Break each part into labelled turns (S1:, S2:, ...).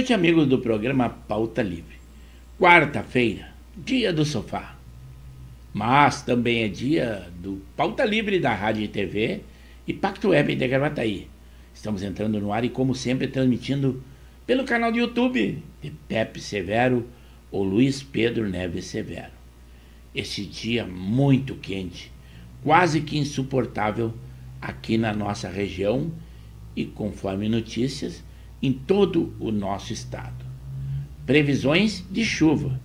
S1: noite, amigos do programa Pauta Livre. Quarta-feira, dia do sofá. Mas também é dia do Pauta Livre da Rádio e TV e Pacto Web de Gravataí. Estamos entrando no ar e, como sempre, transmitindo pelo canal do YouTube de Pepe Severo ou Luiz Pedro Neves Severo. Esse dia muito quente, quase que insuportável aqui na nossa região e, conforme notícias, em todo o nosso estado. Previsões de chuva,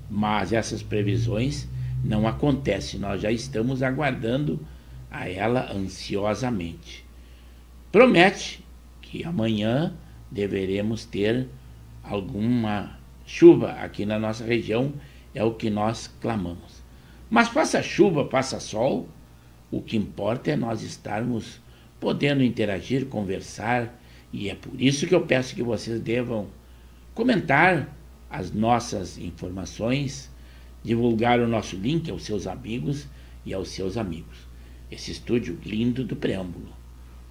S1: mas essas previsões não acontecem, nós já estamos aguardando a ela ansiosamente. Promete que amanhã deveremos ter alguma chuva aqui na nossa região, é o que nós clamamos. Mas faça chuva, faça sol, o que importa é nós estarmos podendo interagir, conversar, e é por isso que eu peço que vocês devam comentar as nossas informações, divulgar o nosso link aos seus amigos e aos seus amigos. Esse estúdio lindo do preâmbulo.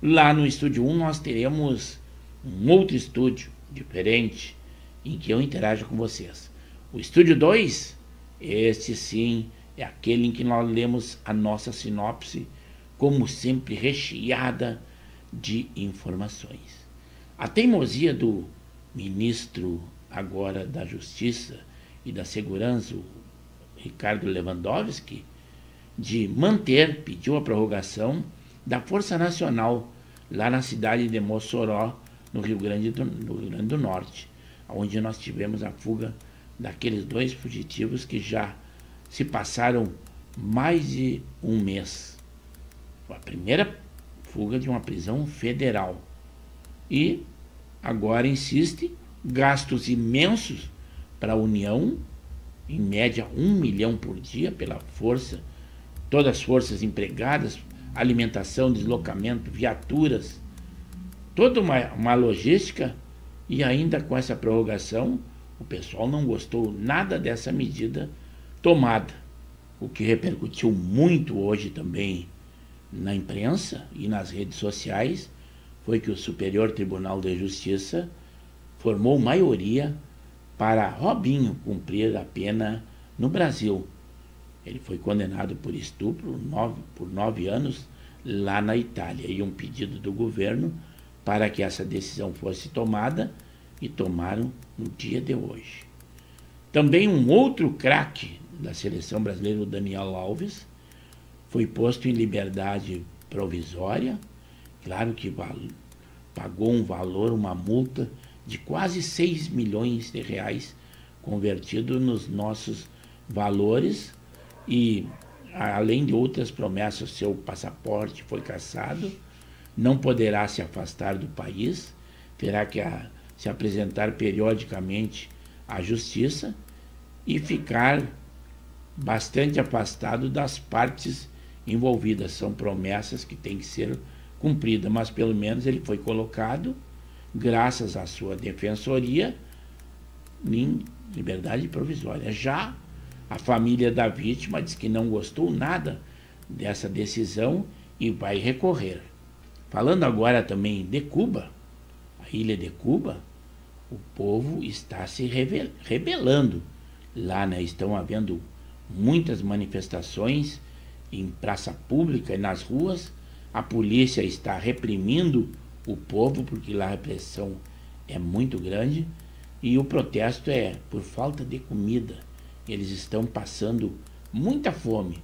S1: Lá no estúdio 1 nós teremos um outro estúdio diferente em que eu interajo com vocês. O estúdio 2, este sim, é aquele em que nós lemos a nossa sinopse, como sempre recheada de informações. A teimosia do ministro agora da Justiça e da Segurança, o Ricardo Lewandowski, de pediu a prorrogação da Força Nacional lá na cidade de Mossoró, no Rio Grande do Norte, onde nós tivemos a fuga daqueles 2 fugitivos que já se passaram mais de um mês. Foi a primeira fuga de uma prisão federal. E agora insiste gastos imensos para a União, em média 1 milhão por dia pela força, todas as forças empregadas, alimentação, deslocamento, viaturas, toda uma logística, e ainda com essa prorrogação, o pessoal não gostou nada dessa medida tomada. O que repercutiu muito hoje também na imprensa e nas redes sociais foi que o Superior Tribunal de Justiça formou maioria para Robinho cumprir a pena no Brasil. Ele foi condenado por estupro por 9 anos lá na Itália, e um pedido do governo para que essa decisão fosse tomada, e tomaram no dia de hoje. Também um outro craque da seleção brasileira, o Daniel Alves, foi posto em liberdade provisória, claro que pagou um valor, uma multa de quase 6 milhões de reais, convertido nos nossos valores, e além de outras promessas, seu passaporte foi cassado, não poderá se afastar do país, terá que se apresentar periodicamente à justiça e ficar bastante afastado das partes envolvidas. São promessas que têm que ser cumpridas, mas pelo menos ele foi colocado, graças à sua defensoria, em liberdade provisória. Já a família da vítima diz que não gostou nada dessa decisão e vai recorrer. Falando agora também de Cuba, a ilha de Cuba, o povo está se rebelando. Lá, né, estão havendo muitas manifestações em praça pública e nas ruas. A polícia está reprimindo o povo, porque lá a repressão é muito grande, e o protesto é por falta de comida. Eles estão passando muita fome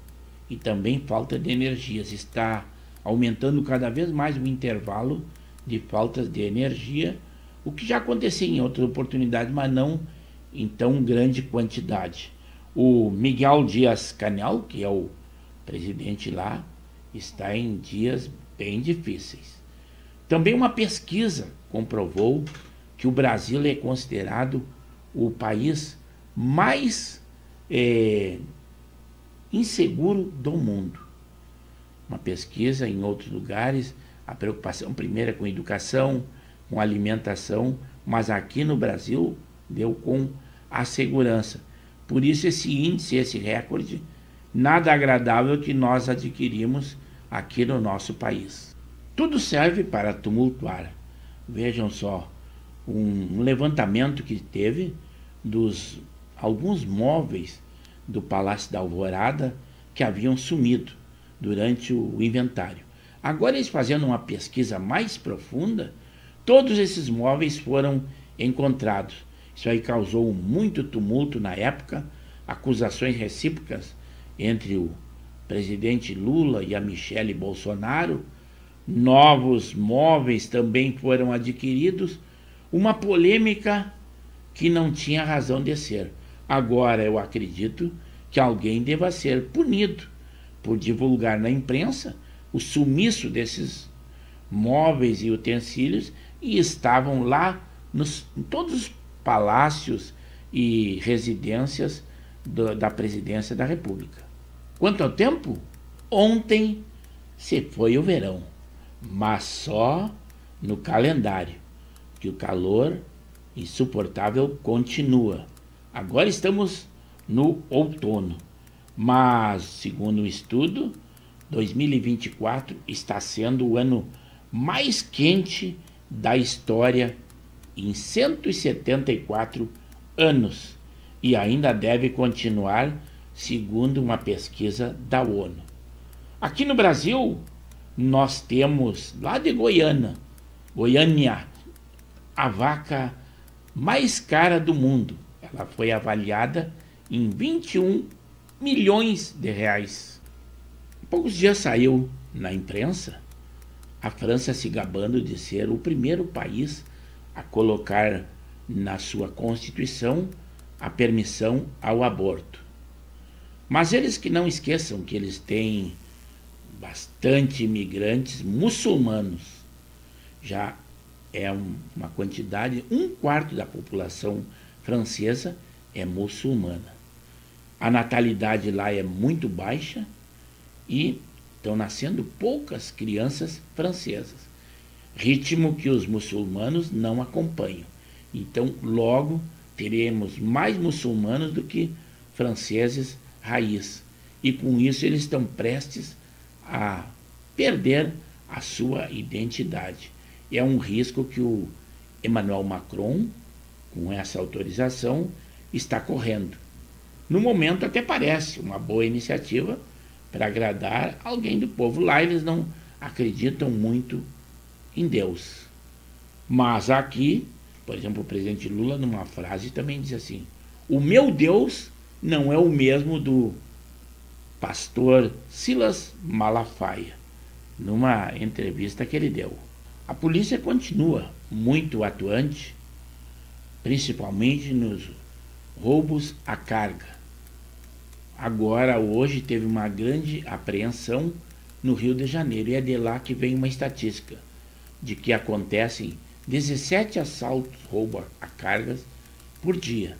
S1: e também falta de energias. Está aumentando cada vez mais o intervalo de faltas de energia, o que já acontecia em outras oportunidades, mas não em tão grande quantidade. O Miguel Dias-Canel, que é o presidente lá, está em dias bem difíceis. Também uma pesquisa comprovou que o Brasil é considerado o país mais inseguro do mundo. Uma pesquisa em outros lugares, a preocupação primeira com educação, com alimentação, mas aqui no Brasil deu com a segurança. Por isso esse índice, esse recorde, nada agradável que nós adquirimos aqui no nosso país. Tudo serve para tumultuar. Vejam só, um levantamento que teve dos alguns móveis do Palácio da Alvorada que haviam sumido durante o inventário. Agora, eles fazendo uma pesquisa mais profunda, todos esses móveis foram encontrados. Isso aí causou muito tumulto na época, acusações recíprocas entre o presidente Lula e a Michele Bolsonaro. Novos móveis também foram adquiridos, uma polêmica que não tinha razão de ser. Agora eu acredito que alguém deva ser punido por divulgar na imprensa o sumiço desses móveis e utensílios, e estavam lá em todos os palácios e residências da presidência da República. Quanto ao tempo, ontem se foi o verão, mas só no calendário, que o calor insuportável continua. Agora estamos no outono, mas, segundo um estudo, 2024 está sendo o ano mais quente da história em 174 anos e ainda deve continuar, segundo uma pesquisa da ONU. Aqui no Brasil, nós temos, lá de Goiânia, a vaca mais cara do mundo. Ela foi avaliada em 21 milhões de reais. Há poucos dias saiu na imprensa a França se gabando de ser o primeiro país a colocar na sua Constituição a permissão ao aborto. Mas eles que não esqueçam que eles têm bastante imigrantes muçulmanos. Já é uma quantidade, 1/4 da população francesa é muçulmana. A natalidade lá é muito baixa e estão nascendo poucas crianças francesas, ritmo que os muçulmanos não acompanham. Então, logo teremos mais muçulmanos do que franceses raiz. E com isso eles estão prestes a perder a sua identidade. É um risco que o Emmanuel Macron, com essa autorização, está correndo. No momento até parece uma boa iniciativa para agradar alguém do povo. Lá eles não acreditam muito em Deus. Mas aqui, por exemplo, o presidente Lula, numa frase, também diz assim: o meu Deus não é o mesmo do pastor Silas Malafaia, numa entrevista que ele deu. A polícia continua muito atuante, principalmente nos roubos à carga. Agora, hoje, teve uma grande apreensão no Rio de Janeiro, e é de lá que vem uma estatística de que acontecem 17 assaltos, roubo a cargas por dia.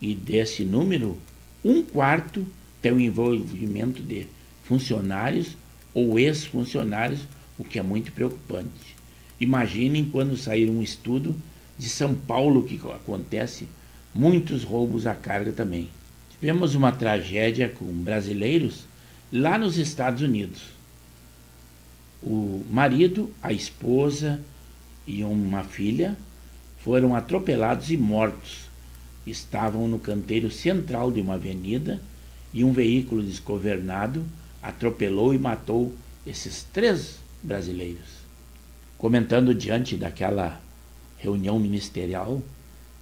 S1: E desse número, 1/4 tem o envolvimento de funcionários ou ex-funcionários, o que é muito preocupante. Imaginem quando sair um estudo de São Paulo, que acontece muitos roubos à carga também. Tivemos uma tragédia com brasileiros lá nos Estados Unidos. O marido, a esposa e uma filha foram atropelados e mortos. Estavam no canteiro central de uma avenida e um veículo desgovernado atropelou e matou esses 3 brasileiros. Comentando diante daquela reunião ministerial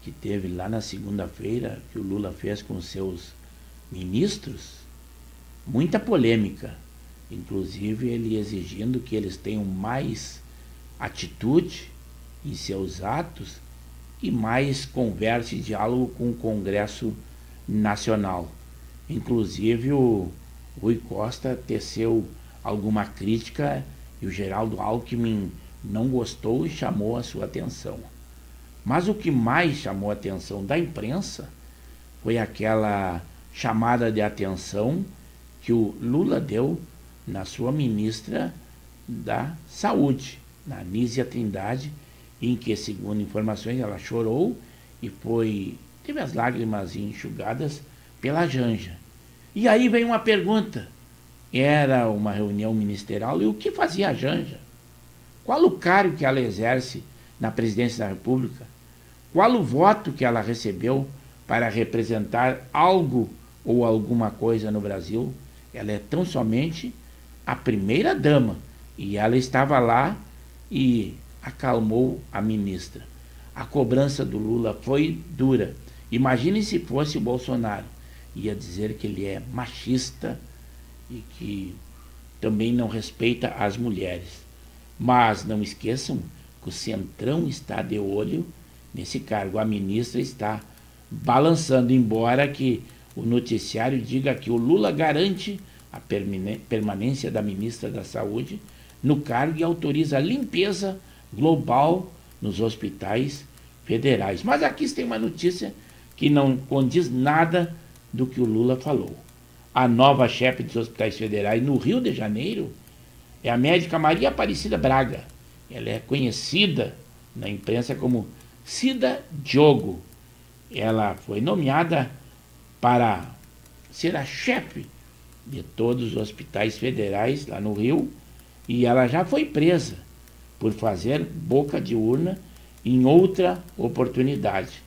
S1: que teve lá na segunda-feira, que o Lula fez com seus ministros, muita polêmica, inclusive ele exigindo que eles tenham mais atitude em seus atos e mais conversa e diálogo com o Congresso Nacional. Inclusive o Rui Costa teceu alguma crítica e o Geraldo Alckmin não gostou e chamou a sua atenção. Mas o que mais chamou a atenção da imprensa foi aquela chamada de atenção que o Lula deu na sua ministra da Saúde, na Anísia Trindade, em que, segundo informações, ela chorou e teve as lágrimas enxugadas pela Janja. E aí vem uma pergunta: era uma reunião ministerial e o que fazia a Janja? Qual o cargo que ela exerce na presidência da República? Qual o voto que ela recebeu para representar algo ou alguma coisa no Brasil? Ela é tão somente a primeira dama e ela estava lá e acalmou a ministra. A cobrança do Lula foi dura. Imagine se fosse o Bolsonaro. Ia dizer que ele é machista e que também não respeita as mulheres. Mas não esqueçam que o Centrão está de olho nesse cargo. A ministra está balançando, embora que o noticiário diga que o Lula garante a permanência da ministra da Saúde no cargo e autoriza a limpeza global nos hospitais federais. Mas aqui tem uma notícia que não condiz nada do que o Lula falou. A nova chefe dos hospitais federais no Rio de Janeiro é a médica Maria Aparecida Braga. Ela é conhecida na imprensa como Cida Diogo. Ela foi nomeada para ser a chefe de todos os hospitais federais lá no Rio, e ela já foi presa por fazer boca de urna em outra oportunidade.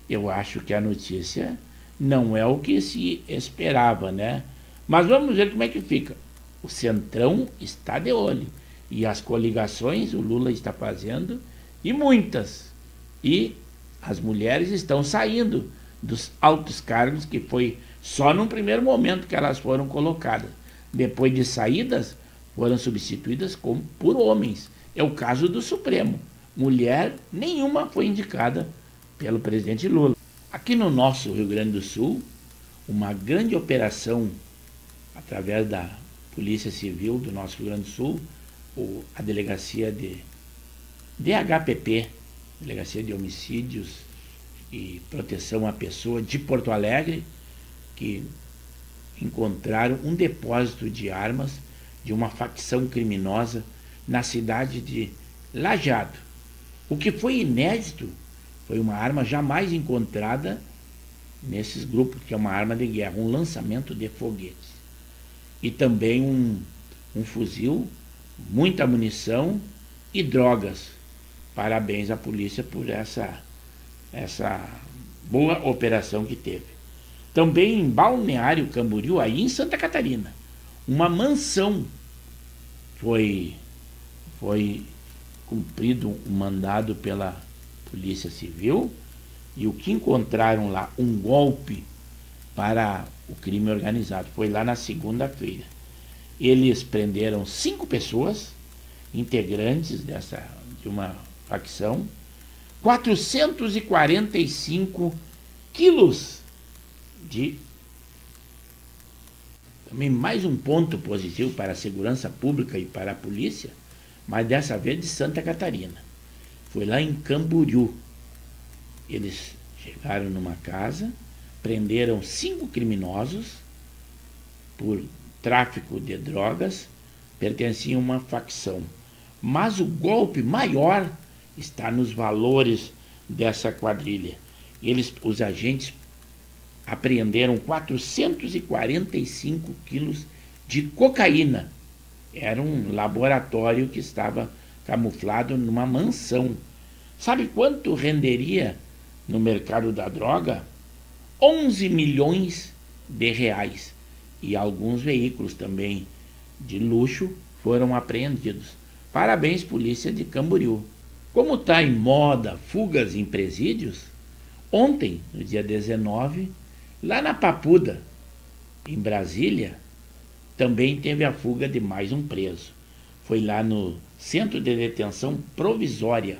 S1: Eu acho que a notícia não é o que se esperava, né? Mas vamos ver como é que fica. O Centrão está de olho e as coligações o Lula está fazendo, e muitas. E as mulheres estão saindo dos altos cargos, que foi só num primeiro momento que elas foram colocadas. Depois de saídas, foram substituídas por homens. É o caso do Supremo. Mulher nenhuma foi indicada pelo presidente Lula. Aqui no nosso Rio Grande do Sul, uma grande operação através da Polícia Civil do nosso Rio Grande do Sul, a delegacia de DHPP, Delegacia de Homicídios e Proteção à Pessoa de Porto Alegre, que encontraram um depósito de armas de uma facção criminosa na cidade de Lajeado. O que foi inédito foi uma arma jamais encontrada nesses grupos, que é uma arma de guerra, um lançamento de foguetes. E também um fuzil, muita munição e drogas. Parabéns à polícia por essa boa operação que teve. Também em Balneário Camboriú, aí em Santa Catarina, uma mansão foi cumprido um mandado pela Polícia Civil, e o que encontraram lá, um golpe para o crime organizado. Foi lá na segunda-feira. Eles prenderam 5 pessoas, integrantes de uma facção, 445 quilos de... Também mais um ponto positivo para a segurança pública e para a polícia, mas dessa vez de Santa Catarina. Foi lá em Camboriú. Eles chegaram numa casa, prenderam 5 criminosos por tráfico de drogas, pertenciam a uma facção. Mas o golpe maior está nos valores dessa quadrilha. Os agentes apreenderam 445 quilos de cocaína. Era um laboratório que estava camuflado numa mansão. Sabe quanto renderia no mercado da droga? 11 milhões de reais. E alguns veículos também de luxo foram apreendidos. Parabéns, polícia de Camboriú. Como está em moda fugas em presídios, ontem, no dia 19, lá na Papuda, em Brasília, também teve a fuga de mais um preso. Foi lá no Centro de Detenção Provisória.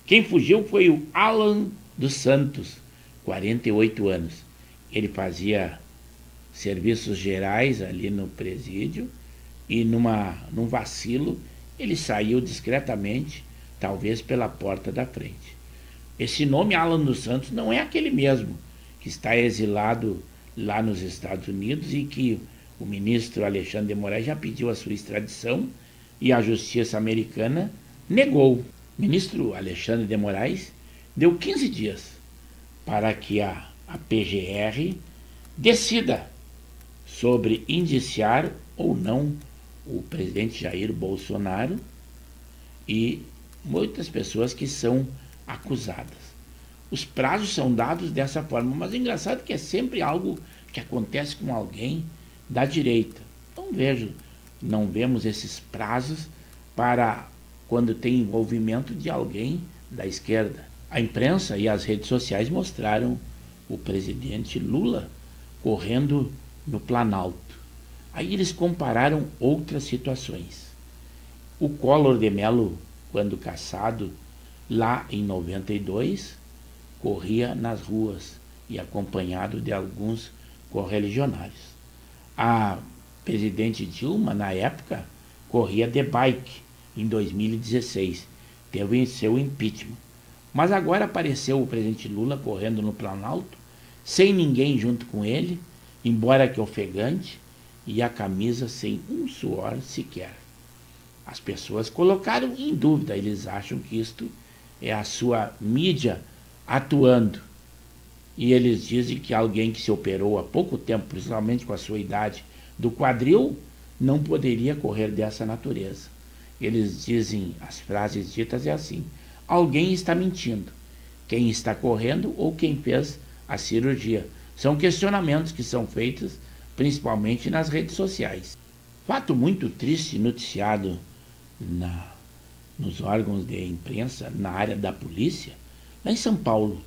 S1: Quem fugiu foi o Alan dos Santos, 48 anos. Ele fazia serviços gerais ali no presídio e num vacilo ele saiu discretamente, talvez pela porta da frente. Esse nome Alan dos Santos não é aquele mesmo que está exilado lá nos Estados Unidos e que o ministro Alexandre de Moraes já pediu a sua extradição e a justiça americana negou. O ministro Alexandre de Moraes deu 15 dias para que a PGR decida sobre indiciar ou não o presidente Jair Bolsonaro e muitas pessoas que são acusadas. os prazos são dados dessa forma, mas é engraçado que é sempre algo que acontece com alguém da direita. Não vemos esses prazos para quando tem envolvimento de alguém da esquerda. A imprensa e as redes sociais mostraram o presidente Lula correndo no Planalto. Aí eles compararam outras situações. O Collor de Mello, quando cassado, lá em 92, corria nas ruas e acompanhado de alguns correligionários. A presidente Dilma, na época, corria de bike em 2016, teve seu impeachment. Mas agora apareceu o presidente Lula correndo no Planalto, sem ninguém junto com ele, embora que ofegante, e a camisa sem um suor sequer. As pessoas colocaram em dúvida, eles acham que isto é a sua mídia atuando. E eles dizem que alguém que se operou há pouco tempo, principalmente com a sua idade, do quadril, não poderia correr dessa natureza. Eles dizem, as frases ditas é assim: alguém está mentindo, quem está correndo ou quem fez a cirurgia. São questionamentos que são feitos principalmente nas redes sociais. Fato muito triste noticiado nos órgãos de imprensa, na área da polícia, lá em São Paulo.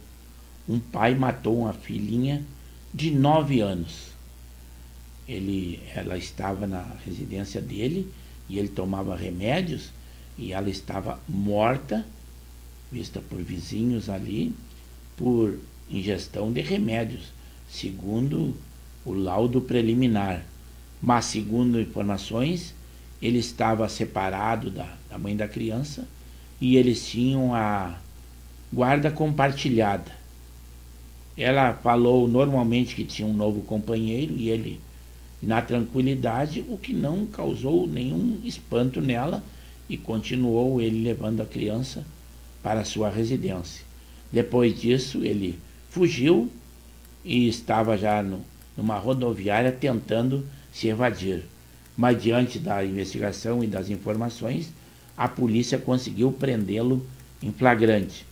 S1: Um pai matou uma filhinha de 9 anos. Ela estava na residência dele e ele tomava remédios e ela estava morta, vista por vizinhos ali, por ingestão de remédios, segundo o laudo preliminar. Mas, segundo informações, ele estava separado da mãe da criança e eles tinham a guarda compartilhada. Ela falou normalmente que tinha um novo companheiro e ele, na tranquilidade, o que não causou nenhum espanto nela, e continuou ele levando a criança para sua residência. Depois disso, ele fugiu e estava já numa rodoviária tentando se evadir. Mas, diante da investigação e das informações, a polícia conseguiu prendê-lo em flagrante.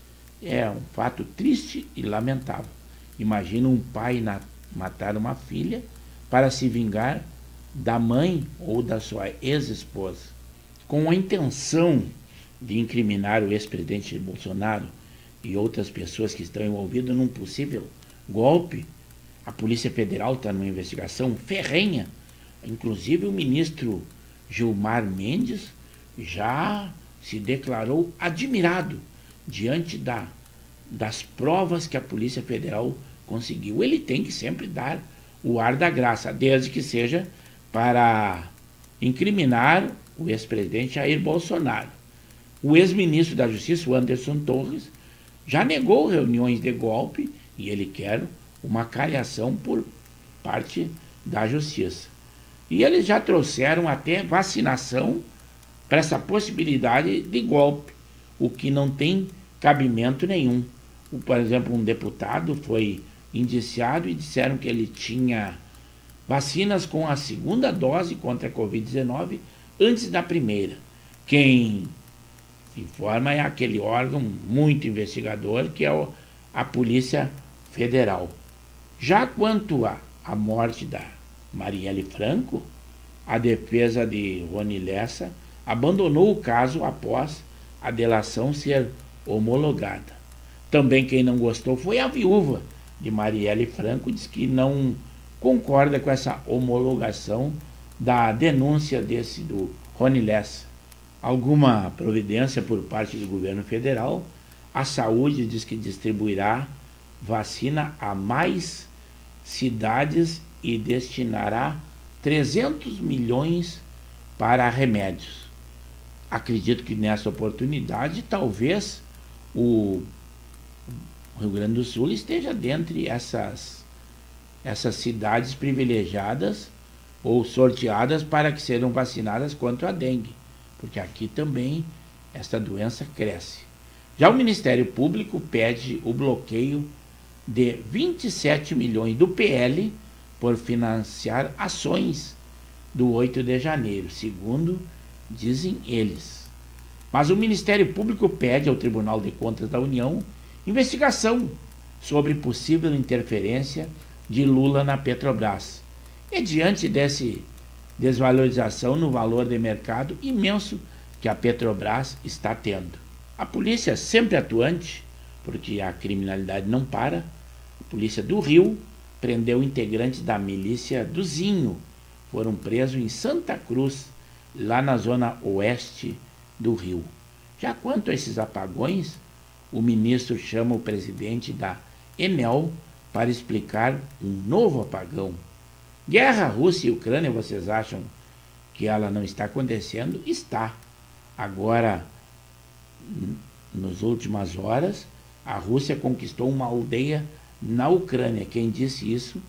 S1: É um fato triste e lamentável. Imagina um pai matar uma filha para se vingar da mãe ou da sua ex-esposa. Com a intenção de incriminar o ex-presidente Bolsonaro e outras pessoas que estão envolvidas num possível golpe, a Polícia Federal está numa investigação ferrenha. Inclusive o ministro Gilmar Mendes já se declarou admirado diante das provas que a Polícia Federal conseguiu. Ele tem que sempre dar o ar da graça, desde que seja para incriminar o ex-presidente Jair Bolsonaro. O ex-ministro da Justiça, o Anderson Torres, já negou reuniões de golpe e ele quer uma cariação por parte da Justiça. E eles já trouxeram até vacinação para essa possibilidade de golpe, o que não tem cabimento nenhum. Por exemplo, um deputado foi indiciado e disseram que ele tinha vacinas com a segunda dose contra a Covid-19 antes da primeira. Quem informa é aquele órgão muito investigador que é a Polícia Federal. Já quanto à morte da Marielle Franco, a defesa de Rony Lessa abandonou o caso após a delação ser homologada. Também quem não gostou foi a viúva de Marielle Franco, diz que não concorda com essa homologação da denúncia do Rony Lessa. Alguma providência por parte do governo federal. A saúde diz que distribuirá vacina a mais cidades e destinará 300 milhões para remédios. Acredito que nessa oportunidade, talvez o Rio Grande do Sul esteja dentre essas cidades privilegiadas ou sorteadas para que sejam vacinadas contra a dengue, porque aqui também esta doença cresce. Já o Ministério Público pede o bloqueio de 27 milhões do PL por financiar ações do 8 de janeiro, segundo dizem eles. Mas o Ministério Público pede ao Tribunal de Contas da União investigação sobre possível interferência de Lula na Petrobras. E diante dessa desvalorização no valor de mercado imenso que a Petrobras está tendo. A polícia sempre atuante, porque a criminalidade não para, a polícia do Rio prendeu integrantes da milícia do Zinho, foram presos em Santa Cruz, lá na zona oeste do Rio. Já quanto a esses apagões, o ministro chama o presidente da Enel para explicar um novo apagão. Guerra Rússia e Ucrânia, vocês acham que ela não está acontecendo? Está. Agora, nas últimas horas, a Rússia conquistou uma aldeia na Ucrânia. Quem disse isso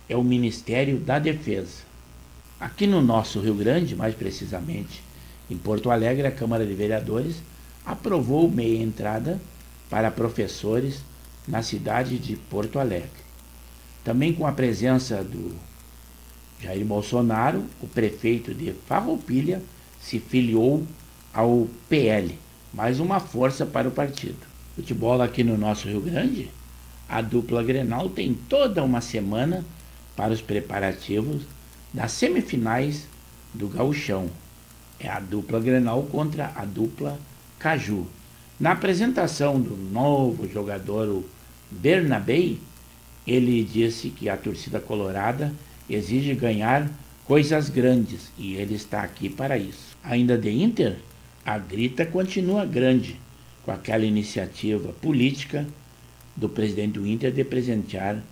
S1: é o Ministério da Defesa. Aqui no nosso Rio Grande, mais precisamente em Porto Alegre, a Câmara de Vereadores aprovou meia entrada para professores na cidade de Porto Alegre. Também com a presença do Jair Bolsonaro, o prefeito de Farroupilha se filiou ao PL, mais uma força para o partido. Futebol aqui no nosso Rio Grande, a dupla Grenal tem toda uma semana para os preparativos das semifinais do Gauchão. É a dupla Grenal contra a dupla Caju. Na apresentação do novo jogador, o Bernabei, ele disse que a torcida colorada exige ganhar coisas grandes e ele está aqui para isso. Ainda de Inter, a grita continua grande com aquela iniciativa política do presidente do Inter de presentear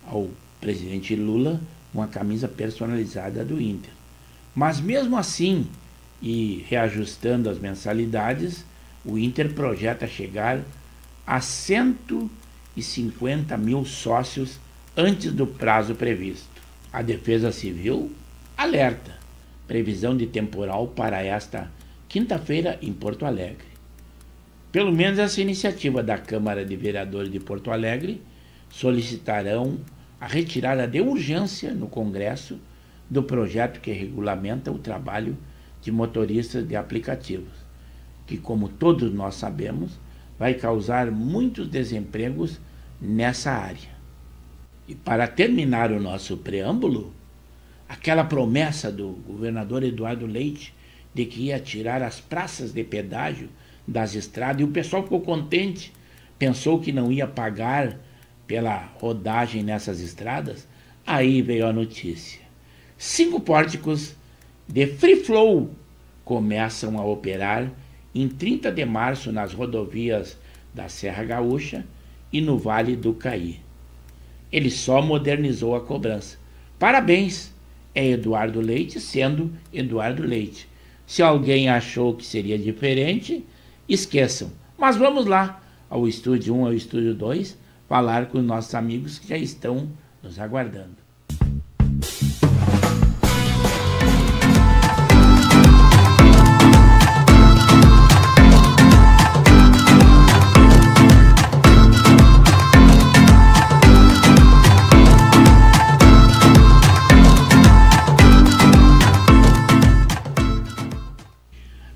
S1: ao presidente Lula uma camisa personalizada do Inter. Mas mesmo assim, e reajustando as mensalidades, o Inter projeta chegar a 150 mil sócios antes do prazo previsto. A Defesa Civil alerta: previsão de temporal para esta quinta-feira em Porto Alegre. Pelo menos essa iniciativa da Câmara de Vereadores de Porto Alegre solicitarão a retirada de urgência no Congresso do projeto que regulamenta o trabalho de motoristas de aplicativos, que, como todos nós sabemos, vai causar muitos desempregos nessa área. E para terminar o nosso preâmbulo, aquela promessa do governador Eduardo Leite de que ia tirar as praças de pedágio das estradas, e o pessoal ficou contente, pensou que não ia pagar pela rodagem nessas estradas. Aí veio a notícia: 5 pórticos de free flow começam a operar em 30 de março nas rodovias da Serra Gaúcha e no Vale do Caí. Ele só modernizou a cobrança. Parabéns, é Eduardo Leite sendo Eduardo Leite. Se alguém achou que seria diferente, esqueçam. Mas vamos lá ao Estúdio 1, ao Estúdio 2, falar com os nossos amigos que já estão nos aguardando.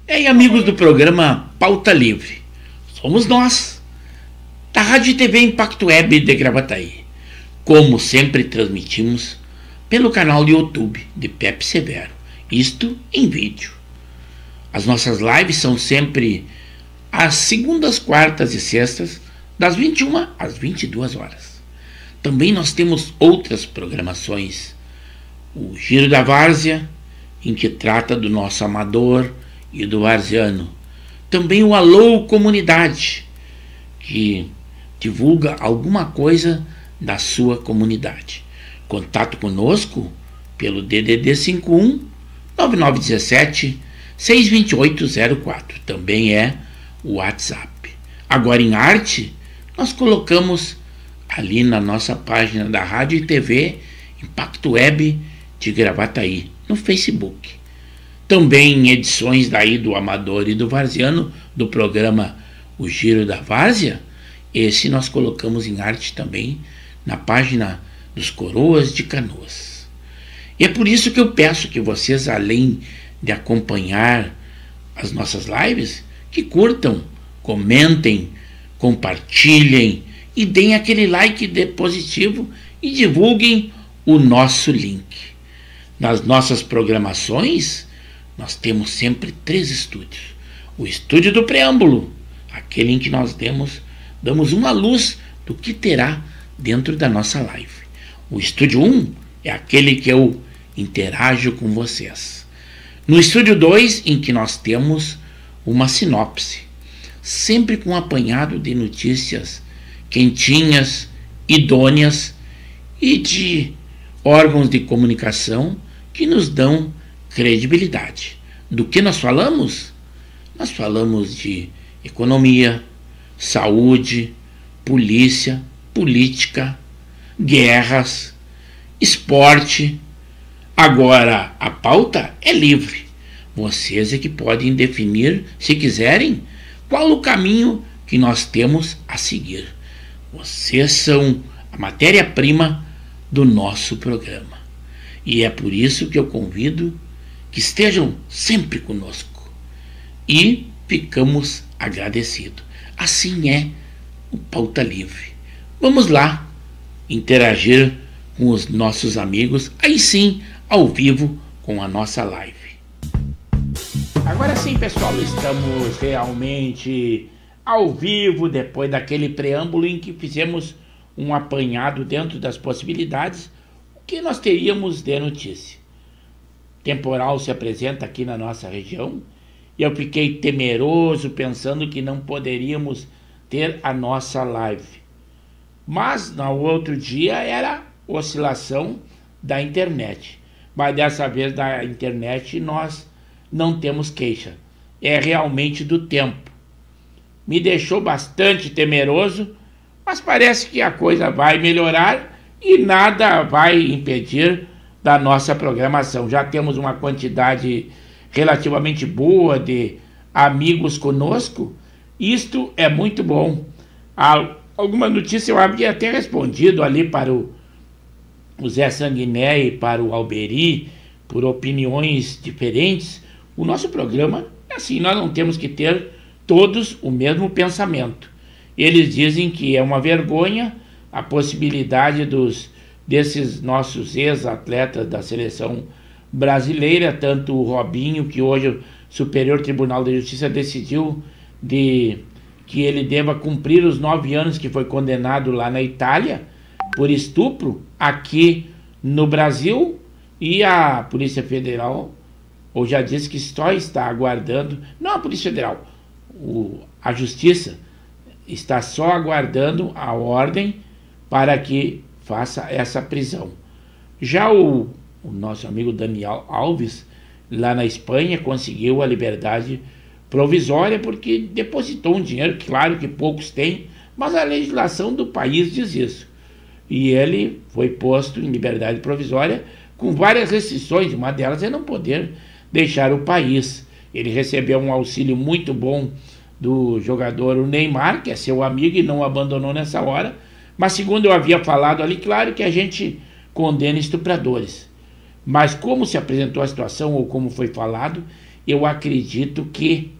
S1: E aí, amigos do programa Pauta Livre, somos nós, da Rádio e TV Impacto Web de Gravataí. Como sempre, transmitimos pelo canal do YouTube de Pepe Severo, isto em vídeo. As nossas lives são sempre às segundas, quartas e sextas, das 21 às 22 horas. Também nós temos outras programações. O Giro da Várzea, em que trata do nosso amador e do varziano. Também o Alô Comunidade, que divulga alguma coisa da sua comunidade. Contato conosco pelo DDD 51 9917 62804. Também é o WhatsApp. Agora em arte, nós colocamos ali na nossa página da Rádio e TV Impacto Web de Gravataí, no Facebook. Também em edições daí do Amador e do Varziano, do programa O Giro da Várzea, esse nós colocamos em arte também na página dos Coroas de Canoas. E é por isso que eu peço que vocês, além de acompanhar as nossas lives, que curtam, comentem, compartilhem e deem aquele like positivo e divulguem o nosso link. Nas nossas programações, nós temos sempre 3 estúdios. O estúdio do preâmbulo, aquele em que nós damos uma luz do que terá dentro da nossa live. O estúdio 1 é aquele que eu interajo com vocês. No estúdio 2, em que nós temos uma sinopse, sempre com um apanhado de notícias quentinhas, idôneas e de órgãos de comunicação que nos dão credibilidade. Do que nós falamos? Nós falamos de economia, saúde, polícia, política, guerras, esporte. Agora, a pauta é livre. Vocês é que podem definir, se quiserem, qual o caminho que nós temos a seguir. Vocês são a matéria-prima do nosso programa. E é por isso que eu convido que estejam sempre conosco. E ficamos agradecidos. Assim é o Pauta Livre. Vamos lá interagir com os nossos amigos, aí sim, ao vivo, com a nossa live. Agora sim, pessoal, estamos realmente ao vivo, depois daquele preâmbulo em que fizemos um apanhado dentro das possibilidades, o que nós teríamos de notícia. Temporal se apresenta aqui na nossa região e eu fiquei temeroso pensando que não poderíamos ter a nossa live. Mas no outro dia era oscilação da internet. Mas dessa vez da internet nós não temos queixa. É realmente do tempo. Me deixou bastante temeroso, mas parece que a coisa vai melhorar e nada vai impedir da nossa programação. Já temos uma quantidade relativamente boa de amigos conosco. Isto é muito bom. Alguma notícia eu havia até respondido ali para o Zé Sanguiné e para o Alberi, por opiniões diferentes. O nosso programa é assim, nós não temos que ter todos o mesmo pensamento. Eles dizem que é uma vergonha a possibilidade desses nossos ex-atletas da seleção brasileira, tanto o Robinho, que hoje o Superior Tribunal de Justiça decidiu que ele deva cumprir os 9 anos que foi condenado lá na Itália por estupro, aqui no Brasil, e a Polícia Federal ou já disse que só está aguardando, não a Polícia Federal, a Justiça está só aguardando a ordem para que faça essa prisão. Já o nosso amigo Daniel Alves, lá na Espanha, conseguiu a liberdade provisória porque depositou um dinheiro, claro que poucos têm, mas a legislação do país diz isso. E ele foi posto em liberdade provisória com várias restrições, uma delas é não poder deixar o país. Ele recebeu um auxílio muito bom do jogador o Neymar, que é seu amigo e não o abandonou nessa hora, mas segundo eu havia falado ali, claro que a gente condena estupradores. Mas como se apresentou a situação ou como foi falado, eu acredito que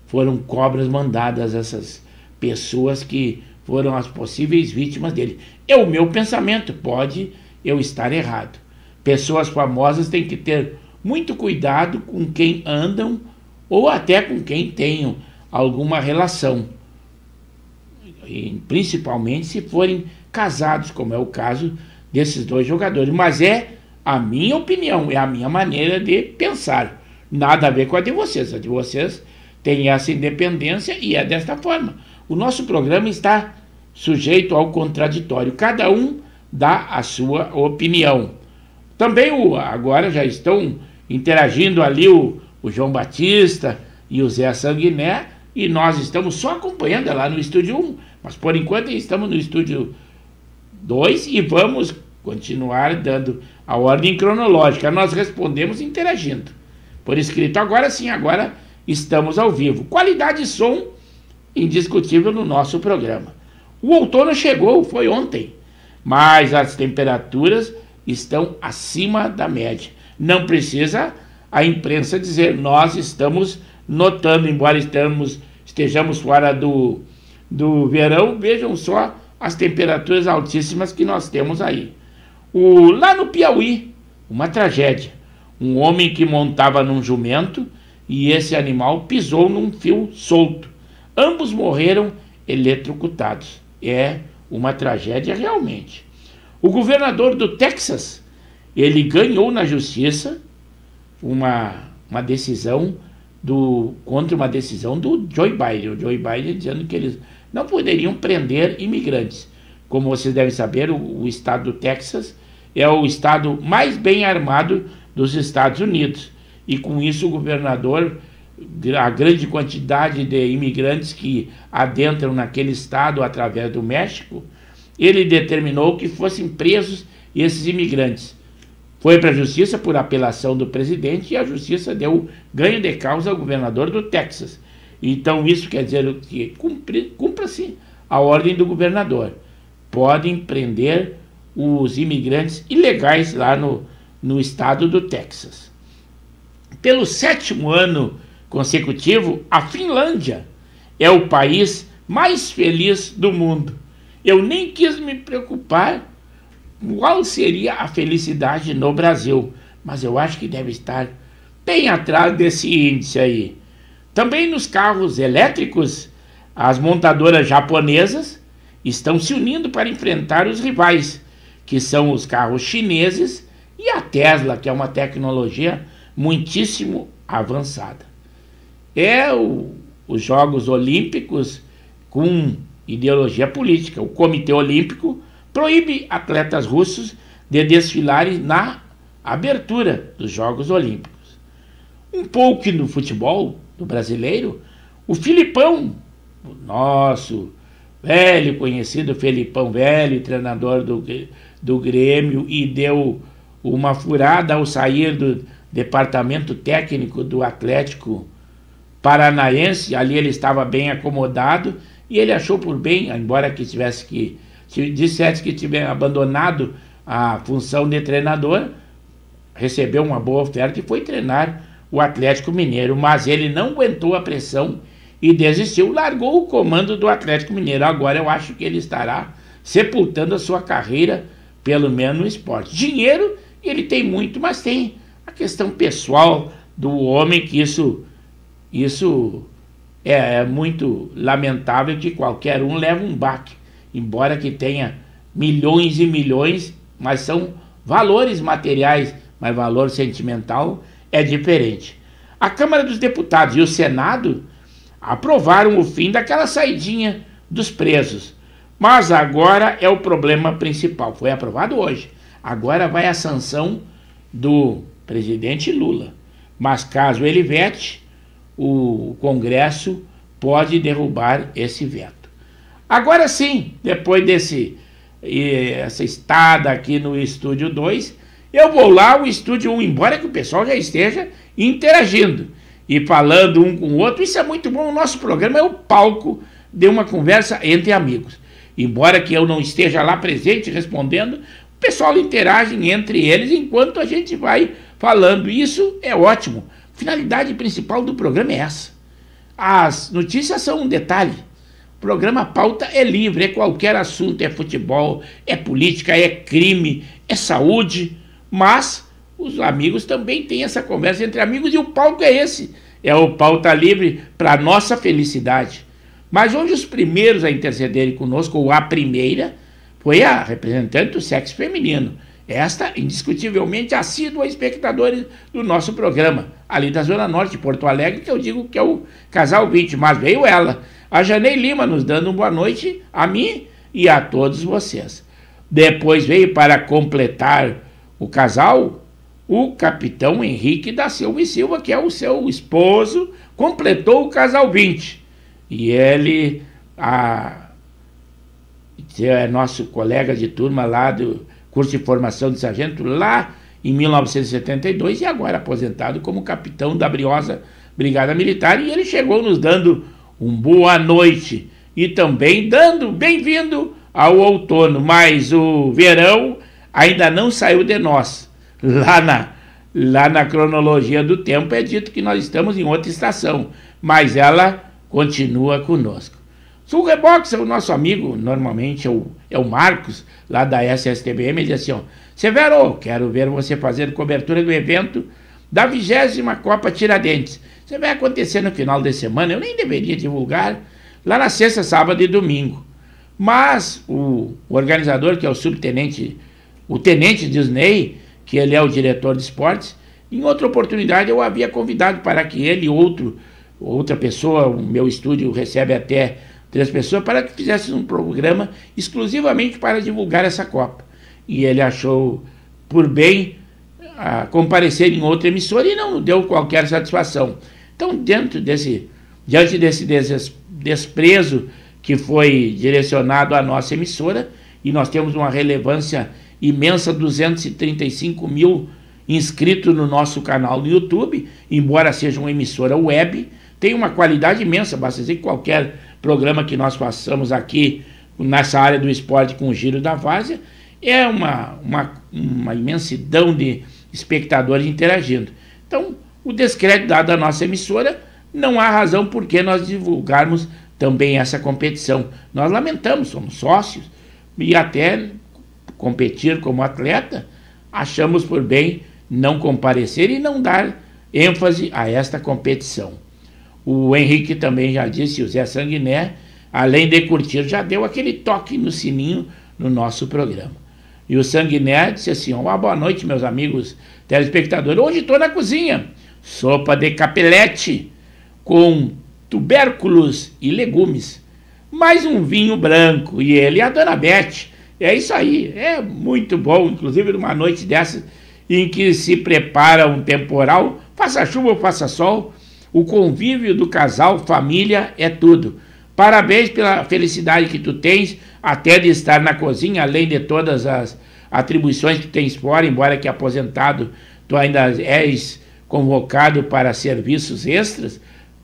S1: foram cobras mandadas essas pessoas que foram as possíveis vítimas dele. É o meu pensamento, pode eu estar errado. Pessoas famosas têm que ter muito cuidado com quem andam ou até com quem tenham alguma relação. E principalmente se forem casados, como é o caso desses 2 jogadores. Mas é a minha opinião, é a minha maneira de pensar. Nada a ver com a de vocês. A de vocês tem essa independência e é desta forma. O nosso programa está sujeito ao contraditório. Cada um dá a sua opinião. Também agora já estão interagindo ali o João Batista e o Zé Sanguiné, e nós estamos só acompanhando lá no estúdio 1, mas por enquanto estamos no estúdio 2 e vamos continuar dando a ordem cronológica. Nós respondemos interagindo por escrito. Agora sim, agora estamos ao vivo. Qualidade de som indiscutível no nosso programa. O outono chegou, foi ontem, mas as temperaturas estão acima da média. Não precisa a imprensa dizer, nós estamos notando, embora estejamos fora do verão, vejam só as temperaturas altíssimas que nós temos aí. Lá no Piauí, uma tragédia. Um homem que montava num jumento e esse animal pisou num fio solto. Ambos morreram eletrocutados. É uma tragédia realmente. O governador do Texas, ele ganhou na justiça uma decisão contra uma decisão do Joe Biden. O Joe Biden dizendo que eles não poderiam prender imigrantes. Como vocês devem saber, o estado do Texas é o estado mais bem armado dos Estados Unidos. E com isso o governador, a grande quantidade de imigrantes que adentram naquele estado através do México, ele determinou que fossem presos esses imigrantes. Foi para a justiça por apelação do presidente e a justiça deu ganho de causa ao governador do Texas. Então isso quer dizer que cumpra-se a ordem do governador. Podem prender os imigrantes ilegais lá no estado do Texas. Pelo 7º ano consecutivo, a Finlândia é o país mais feliz do mundo. Eu nem quis me preocupar qual seria a felicidade no Brasil, mas eu acho que deve estar bem atrás desse índice aí. Também nos carros elétricos, as montadoras japonesas estão se unindo para enfrentar os rivais, que são os carros chineses e a Tesla, que é uma tecnologia muitíssimo avançada. Os Jogos Olímpicos com ideologia política. O Comitê Olímpico proíbe atletas russos de desfilarem na abertura dos Jogos Olímpicos. Um pouco no futebol do brasileiro, o Filipão, o nosso velho conhecido Felipão velho, treinador do Grêmio, e deu uma furada ao sair do departamento técnico do Atlético Paranaense. Ali ele estava bem acomodado e ele achou por bem, embora que dissesse que tivesse abandonado a função de treinador, recebeu uma boa oferta e foi treinar o Atlético Mineiro, mas ele não aguentou a pressão e desistiu, largou o comando do Atlético Mineiro. Agora eu acho que ele estará sepultando a sua carreira, pelo menos no esporte. Dinheiro ele tem muito, mas tem a questão pessoal do homem, que isso é muito lamentável, que qualquer um leva um baque, embora que tenha milhões e milhões, mas são valores materiais, mas valor sentimental é diferente. A Câmara dos Deputados e o Senado aprovaram o fim daquela saidinha dos presos, mas agora é o problema principal. Foi aprovado hoje, agora vai a sanção do presidente Lula, mas caso ele vete, o Congresso pode derrubar esse veto. Agora sim, depois essa estada aqui no Estúdio 2, eu vou lá ao Estúdio 1, embora que o pessoal já esteja interagindo e falando um com o outro. Isso é muito bom. O nosso programa é o palco de uma conversa entre amigos. Embora que eu não esteja lá presente respondendo, o pessoal interage entre eles enquanto a gente vai falando. Isso é ótimo. A finalidade principal do programa é essa. As notícias são um detalhe. O programa Pauta é livre, é qualquer assunto, é futebol, é política, é crime, é saúde, mas os amigos também têm essa conversa entre amigos e o palco é esse. É o Pauta Livre para nossa felicidade. Mas hoje os primeiros a intercederem conosco, ou a primeira, foi a representante do sexo feminino. Esta, indiscutivelmente, assídua espectadores do nosso programa, ali da Zona Norte de Porto Alegre, que eu digo que é o casal 20, mas veio ela, a Janei Lima, nos dando uma boa noite a mim e a todos vocês. Depois veio para completar o casal, o capitão Henrique da Silva e Silva, que é o seu esposo, completou o casal 20. E ele é nosso colega de turma lá do curso de formação de sargento, lá em 1972, e agora aposentado como capitão da Briosa Brigada Militar, e ele chegou nos dando um boa noite e também dando bem-vindo ao outono, mas o verão ainda não saiu de nós. Lá na cronologia do tempo é dito que nós estamos em outra estação, mas ela continua conosco. Sul Rebox é o nosso amigo, normalmente é o Marcos, lá da SSTBM, ele diz assim, ó, Severo, quero ver você fazer cobertura do evento da 20ª Copa Tiradentes. Você vai acontecer no final de semana, eu nem deveria divulgar, lá na sexta, sábado e domingo. Mas o organizador, que é o tenente Disney, que ele é o diretor de esportes, em outra oportunidade eu havia convidado para que ele e outra pessoa, o meu estúdio recebe até 3 pessoas, para que fizesse um programa exclusivamente para divulgar essa Copa. E ele achou por bem comparecer em outra emissora e não deu qualquer satisfação. Então, diante desse desprezo que foi direcionado à nossa emissora, e nós temos uma relevância imensa, 235 mil inscritos no nosso canal no YouTube, embora seja uma emissora web, tem uma qualidade imensa, basta dizer que qualquer programa que nós façamos aqui nessa área do esporte com o Giro da Várzea, é uma imensidão de espectadores interagindo. Então, o descrédito dado à nossa emissora, não há razão por que nós divulgarmos também essa competição. Nós lamentamos, somos sócios, e até competir como atleta, achamos por bem não comparecer e não dar ênfase a esta competição. O Henrique também já disse, o Zé Sanguiné, além de curtir, já deu aquele toque no sininho no nosso programa. E o Sanguiné disse assim, uma boa noite, meus amigos telespectadores, hoje estou na cozinha, sopa de capelete com tubérculos e legumes, mais um vinho branco, e ele e a dona Beth. É isso aí, é muito bom, inclusive numa noite dessa em que se prepara um temporal, faça chuva ou faça sol, o convívio do casal, família, é tudo. Parabéns pela felicidade que tu tens, até de estar na cozinha, além de todas as atribuições que tens fora, embora que aposentado, tu ainda és convocado para serviços extras,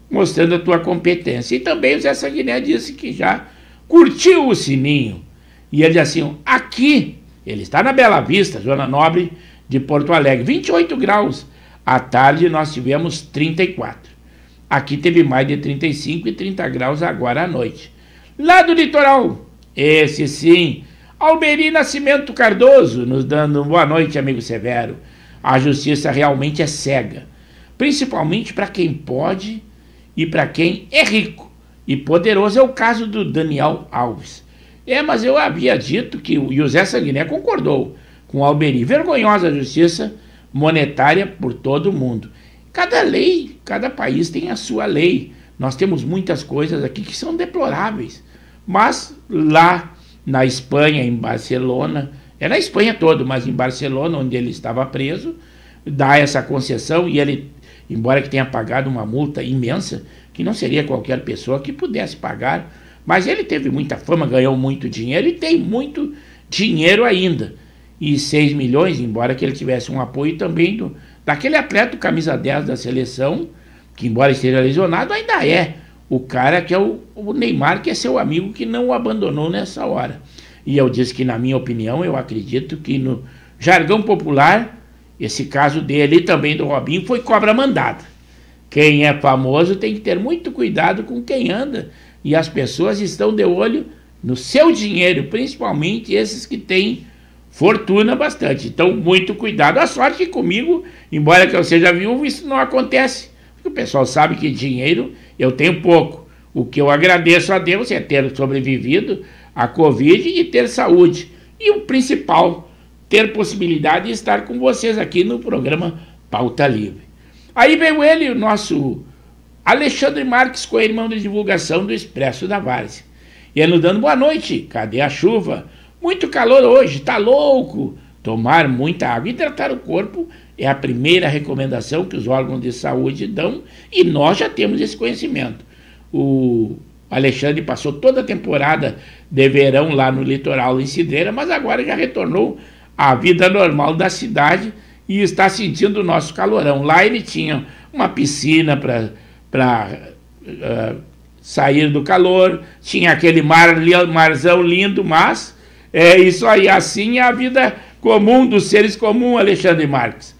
S1: mostrando a tua competência. E também o Zé Sanguiné disse que já curtiu o sininho. E ele diz assim, aqui, ele está na Bela Vista, Zona Nobre de Porto Alegre, 28 graus. À tarde nós tivemos 34. Aqui teve mais de 35 e 30 graus agora à noite. Lá do litoral, esse sim, Alberi Nascimento Cardoso, nos dando boa noite, amigo Severo. A justiça realmente é cega, principalmente para quem pode e para quem é rico e poderoso. É o caso do Daniel Alves. Mas eu havia dito que o José Sanguiné concordou com o Alberi. Vergonhosa a justiça monetária por todo o mundo. Cada lei, cada país tem a sua lei. Nós temos muitas coisas aqui que são deploráveis. Mas lá na Espanha, em Barcelona, é na Espanha todo, mas em Barcelona, onde ele estava preso, dá essa concessão e ele, embora que tenha pagado uma multa imensa, que não seria qualquer pessoa que pudesse pagar, mas ele teve muita fama, ganhou muito dinheiro e tem muito dinheiro ainda. E 6 milhões, embora que ele tivesse um apoio também daquele atleta camisa 10 da seleção, que embora esteja lesionado, ainda é o cara que é o Neymar, que é seu amigo, que não o abandonou nessa hora. E eu disse que, na minha opinião, eu acredito que no jargão popular, esse caso dele e também do Robinho foi cobra mandada. Quem é famoso tem que ter muito cuidado com quem anda, e as pessoas estão de olho no seu dinheiro, principalmente esses que têm fortuna bastante. Então, muito cuidado. A sorte que comigo, embora que eu seja viúvo, isso não acontece. Porque o pessoal sabe que dinheiro eu tenho pouco. O que eu agradeço a Deus é ter sobrevivido à Covid e ter saúde. E o principal, ter possibilidade de estar com vocês aqui no programa Pauta Livre. Aí veio ele, o nosso Alexandre Marques, co-irmão de divulgação do Expresso da Várzea. E ele nos dando boa noite. Cadê a chuva? Muito calor hoje, tá louco? Tomar muita água e hidratar o corpo é a primeira recomendação que os órgãos de saúde dão, e nós já temos esse conhecimento. O Alexandre passou toda a temporada de verão lá no litoral em Cidreira, mas agora já retornou à vida normal da cidade e está sentindo o nosso calorão. Lá ele tinha uma piscina para sair do calor, tinha aquele marzão lindo, mas é isso aí, assim é a vida comum dos seres comuns, Alexandre Marques.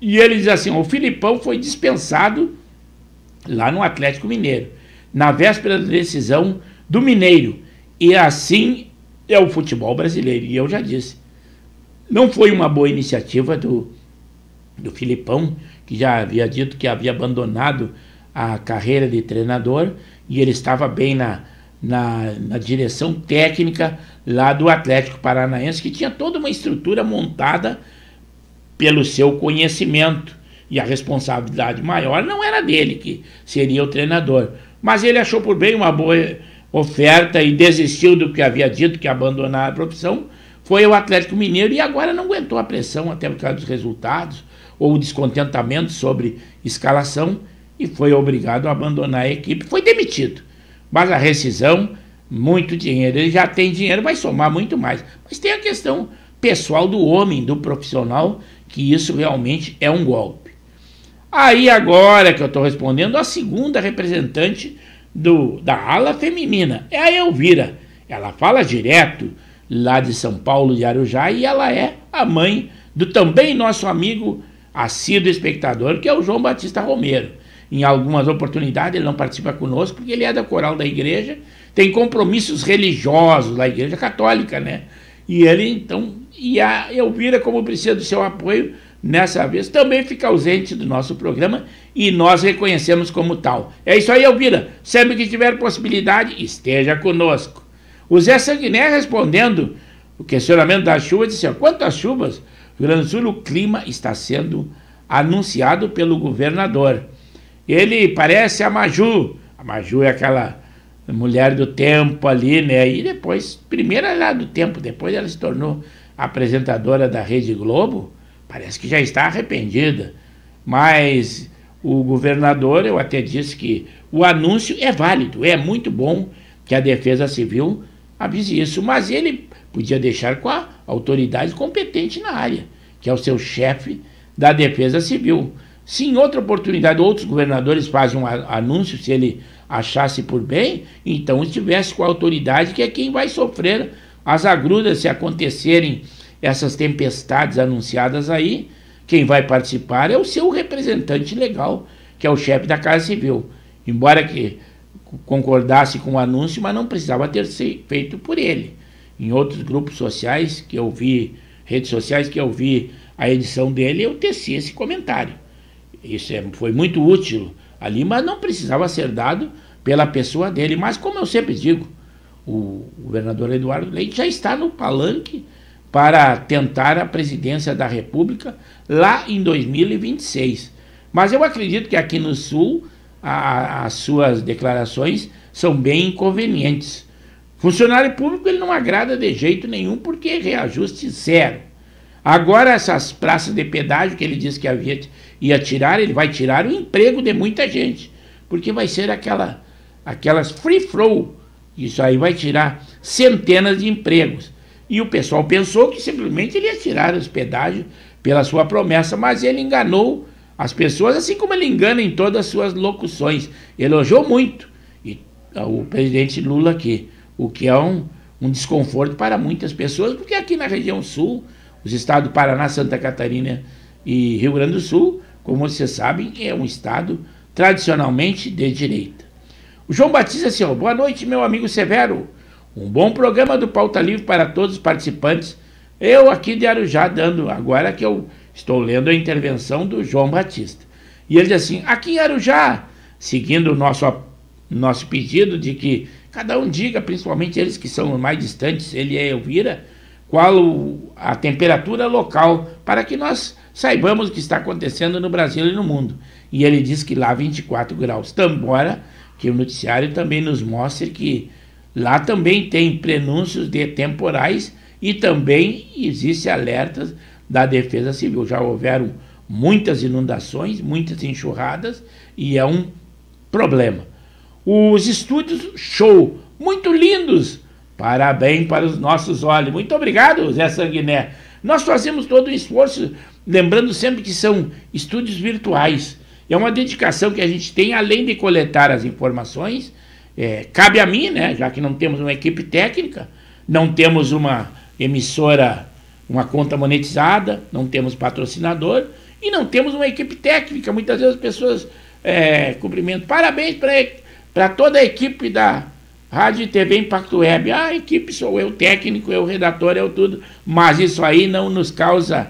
S1: E ele diz assim, o Filipão foi dispensado lá no Atlético Mineiro, na véspera da decisão do Mineiro. E assim é o futebol brasileiro. E eu já disse, não foi uma boa iniciativa do Filipão, que já havia dito que havia abandonado a carreira de treinador, e ele estava bem na direção técnica lá do Atlético Paranaense, que tinha toda uma estrutura montada pelo seu conhecimento, e a responsabilidade maior não era dele, que seria o treinador. Mas ele achou por bem uma boa oferta e desistiu do que havia dito, que ia abandonar a profissão. Foi o Atlético Mineiro e agora não aguentou a pressão, até por causa dos resultados, ou o descontentamento sobre escalação, e foi obrigado a abandonar a equipe. Foi demitido. Mas a rescisão, muito dinheiro. Ele já tem dinheiro, vai somar muito mais. Mas tem a questão pessoal do homem, do profissional, que isso realmente é um golpe. Aí agora que eu estou respondendo, a segunda representante da ala feminina é a Elvira. Ela fala direto lá de São Paulo, de Arujá, e ela é a mãe do também nosso amigo assíduo espectador, que é o João Batista Romero. Em algumas oportunidades ele não participa conosco, porque ele é da coral da igreja, tem compromissos religiosos da igreja católica, né? E ele, então, e a Elvira, como precisa do seu apoio, nessa vez também fica ausente do nosso programa, e nós reconhecemos como tal. É isso aí, Elvira. Sempre que tiver possibilidade, esteja conosco. O Zé Sanguiné, respondendo o questionamento da chuva, disse assim: quanto às chuvas, no Rio Grande do Sul, o clima está sendo anunciado pelo governador. Ele parece a Maju. A Maju é aquela mulher do tempo ali, né? E depois, primeiro ela era do tempo, depois ela se tornou apresentadora da Rede Globo. Parece que já está arrependida. Mas o governador, eu até disse que o anúncio é válido, é muito bom que a Defesa Civil avise isso, mas ele podia deixar com a autoridade competente na área, que é o seu chefe da Defesa Civil. Se em outra oportunidade outros governadores fazem um anúncio, se ele achasse por bem, então estivesse com a autoridade, que é quem vai sofrer as agruras se acontecerem essas tempestades anunciadas aí. Quem vai participar é o seu representante legal, que é o chefe da Casa Civil. Embora que concordasse com o anúncio, mas não precisava ter sido feito por ele. Em outros grupos sociais que eu vi, redes sociais que eu vi a edição dele, eu teci esse comentário. Isso foi muito útil ali, mas não precisava ser dado pela pessoa dele. Mas, como eu sempre digo, o governador Eduardo Leite já está no palanque para tentar a presidência da República lá em 2026. Mas eu acredito que aqui no Sul as suas declarações são bem inconvenientes. Funcionário público ele não agrada de jeito nenhum, porque é reajuste zero. Agora essas praças de pedágio que ele disse que ia tirar, ele vai tirar o emprego de muita gente, porque vai ser aquelas free flow. Isso aí vai tirar centenas de empregos. E o pessoal pensou que simplesmente ele ia tirar os pedágios pela sua promessa, mas ele enganou as pessoas, assim como ele engana em todas as suas locuções. Elogiou muito o presidente Lula aqui, o que é um desconforto para muitas pessoas, porque aqui na região sul, os estados do Paraná, Santa Catarina e Rio Grande do Sul, como vocês sabem, é um estado tradicionalmente de direita. O João Batista disse: boa noite, meu amigo Severo. Um bom programa do Pauta Livre para todos os participantes. Eu aqui de Arujá, dando agora que eu estou lendo a intervenção do João Batista. E ele diz assim: aqui em Arujá, seguindo o nosso pedido de que cada um diga, principalmente eles que são mais distantes, ele e a Elvira, qual a temperatura local, para que nós saibamos o que está acontecendo no Brasil e no mundo. E ele diz que lá 24 graus, embora que o noticiário também nos mostre que lá também tem prenúncios de temporais e também existe alertas da Defesa Civil. Já houveram muitas inundações, muitas enxurradas, e é um problema. Os estúdios, show, muito lindos. Parabéns para os nossos olhos. Muito obrigado, Zé Sanguiné. Nós fazemos todo o esforço, lembrando sempre que são estúdios virtuais. É uma dedicação que a gente tem, além de coletar as informações. Cabe a mim, né, já que não temos uma equipe técnica, não temos uma emissora, uma conta monetizada, não temos patrocinador e não temos uma equipe técnica. Muitas vezes as pessoas cumprimentam. Parabéns para toda a equipe da Rádio e TV Impacto Web. A equipe sou eu, técnico, eu, redator, eu tudo. Mas isso aí não nos causa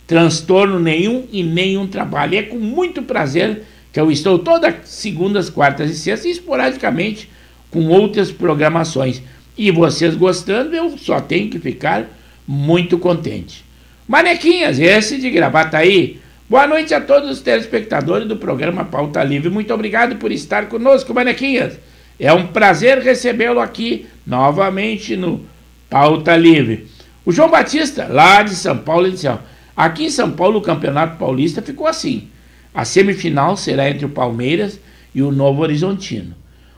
S1: transtorno nenhum e nenhum trabalho. E é com muito prazer que eu estou todas segundas, quartas e sextas, e esporadicamente com outras programações. E vocês gostando, eu só tenho que ficar muito contente. Manequinhas, esse de Gravataí. Boa noite a todos os telespectadores do programa Pauta Livre. Muito obrigado por estar conosco, Manequinhas. É um prazer recebê-lo aqui novamente no Pauta Livre. O João Batista, lá de São Paulo, disse: aqui em São Paulo o Campeonato Paulista ficou assim. A semifinal será entre o Palmeiras e o Novo Horizontino.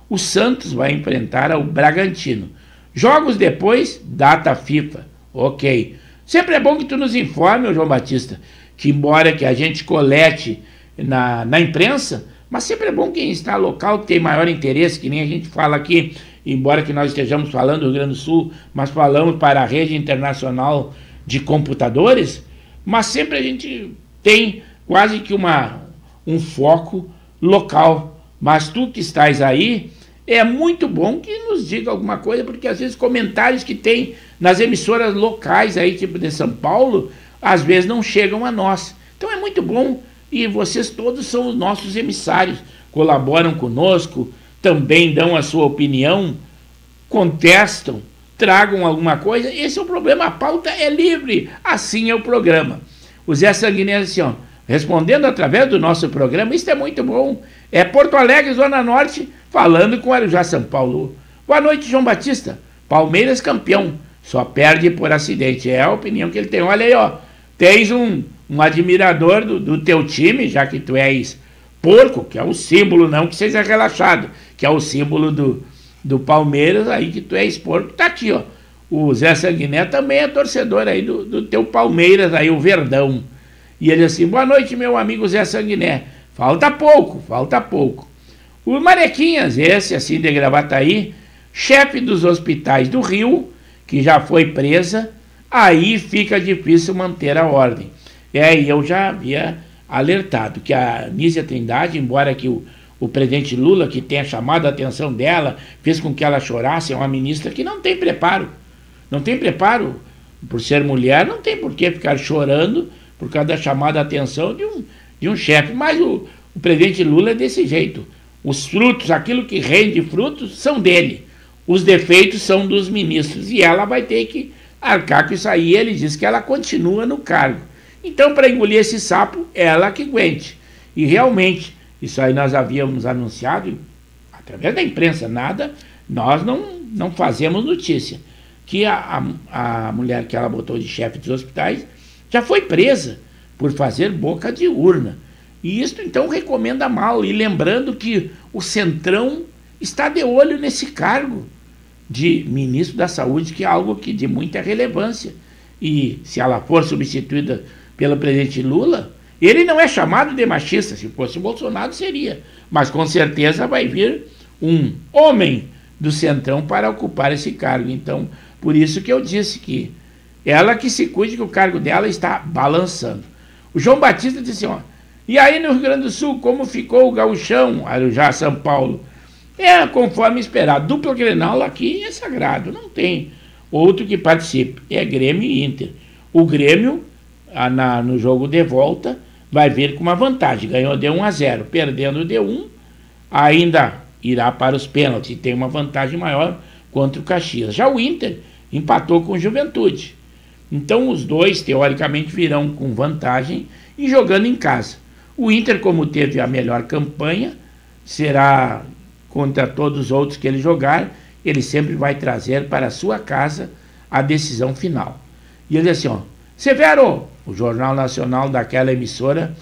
S1: O Santos vai enfrentar o Bragantino. Jogos depois, data FIFA. Ok. Sempre é bom que tu nos informe, João Batista, que embora que a gente colete na imprensa, mas sempre é bom quem está local tem maior interesse, que nem a gente fala aqui, embora que nós estejamos falando do Rio Grande do Sul, mas falamos para a rede internacional de computadores, mas sempre a gente tem quase que um foco local. Mas tu que estás aí, é muito bom que nos diga alguma coisa, porque às vezes comentários que tem nas emissoras locais aí, tipo de São Paulo, às vezes não chegam a nós. Então é muito bom. E vocês todos são os nossos emissários, colaboram conosco, também dão a sua opinião, contestam, tragam alguma coisa. Esse é o problema, a pauta é livre, assim é o programa. O Zé Sanguinés assim, ó, respondendo através do nosso programa, isso é muito bom. É Porto Alegre, Zona Norte, falando com Arujá, São Paulo. Boa noite, João Batista. Palmeiras campeão, só perde por acidente. É a opinião que ele tem. Olha aí, ó, tens um admirador do teu time, já que tu és porco, que é o símbolo, não que seja relaxado, que é o símbolo do Palmeiras, aí que tu és porco, tá aqui, ó. O Zé Sanguiné também é torcedor aí do teu Palmeiras, aí o Verdão. E ele assim: boa noite, meu amigo Zé Sanguiné. Falta pouco, falta pouco. O Marequinhas, esse assim de Gravataí, chefe dos hospitais do Rio, que já foi presa, aí fica difícil manter a ordem. E eu já havia alertado que a Nízia Trindade, embora que o presidente Lula, que tenha chamado a atenção dela, fez com que ela chorasse, é uma ministra que não tem preparo. Não tem preparo por ser mulher, não tem por que ficar chorando por causa da chamada atenção de um chefe. Mas o presidente Lula é desse jeito. Os frutos, aquilo que rende frutos, são dele. Os defeitos são dos ministros. E ela vai ter que arcar com isso aí. Ele diz que ela continua no cargo. Então, para engolir esse sapo, ela que aguente. E realmente, isso aí nós havíamos anunciado, através da imprensa, nós não fazemos notícia. Que a mulher que ela botou de chefe dos hospitais já foi presa por fazer boca de urna. E isso, então, recomenda mal. E lembrando que o Centrão está de olho nesse cargo de ministro da Saúde, que é algo que de muita relevância. E se ela for substituída pelo presidente Lula, ele não é chamado de machista. Se fosse o Bolsonaro, seria. Mas com certeza vai vir um homem do Centrão para ocupar esse cargo. Então, por isso que eu disse que ela que se cuide, que o cargo dela está balançando. O João Batista disse assim, ó, e aí no Rio Grande do Sul, como ficou o gauchão, Arujá, São Paulo? É conforme esperado. Dupla Grenal aqui é sagrado, não tem outro que participe. É Grêmio e Inter. O Grêmio, no jogo de volta, vai vir com uma vantagem. Ganhou de 1-0, perdendo de 1, ainda irá para os pênaltis e tem uma vantagem maior contra o Caxias. Já o Inter empatou com o Juventude. Então os dois, teoricamente, virão com vantagem e jogando em casa. O Inter, como teve a melhor campanha, será contra todos os outros que ele jogar, ele sempre vai trazer para a sua casa a decisão final. E ele disse assim, ó, Severo, o Jornal Nacional daquela emissora,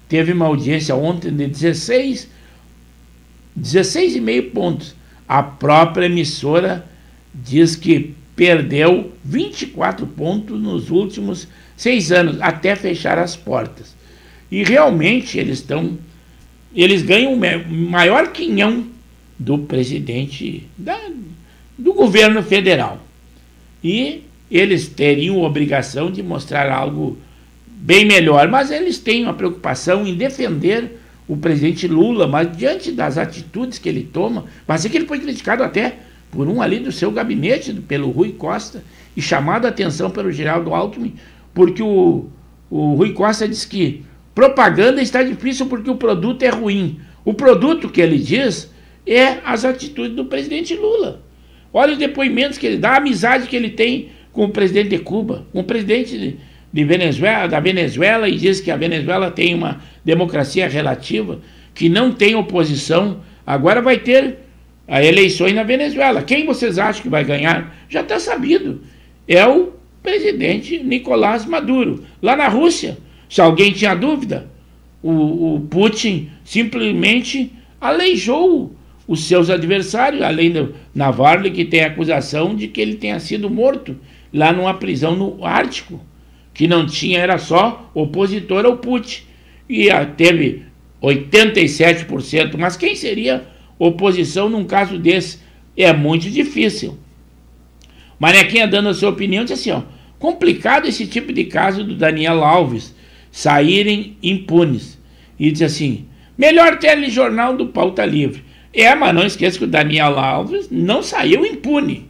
S1: teve uma audiência ontem de 16,5 pontos. A própria emissora diz que perdeu 24 pontos nos últimos 6 anos, até fechar as portas. E realmente eles ganham o maior quinhão do presidente do governo federal. E eles teriam a obrigação de mostrar algo bem melhor, mas eles têm uma preocupação em defender o presidente Lula, mas diante das atitudes que ele toma, mas é que ele foi criticado até por um ali do seu gabinete, pelo Rui Costa, e chamado a atenção pelo Geraldo Alckmin, porque o Rui Costa diz que propaganda está difícil porque o produto é ruim. O produto que ele diz é as atitudes do presidente Lula. Olha os depoimentos que ele dá, a amizade que ele tem com o presidente de Cuba, com o presidente da Venezuela, e diz que a Venezuela tem uma democracia relativa, que não tem oposição. Agora vai ter as eleições na Venezuela. Quem vocês acham que vai ganhar? Já está sabido. É o presidente Nicolás Maduro. Lá na Rússia, se alguém tinha dúvida, o Putin simplesmente aleijou os seus adversários, além do Navalny, que tem a acusação de que ele tenha sido morto lá numa prisão no Ártico, que não tinha, era só opositor ao Putin. E teve 87%, mas quem seria oposição num caso desse? É muito difícil. Manequinha, dando a sua opinião, diz assim, ó, complicado esse tipo de caso do Daniel Alves saírem impunes. E diz assim, melhor telejornal do Pauta Livre. Mas não esqueça que o Daniel Alves não saiu impune.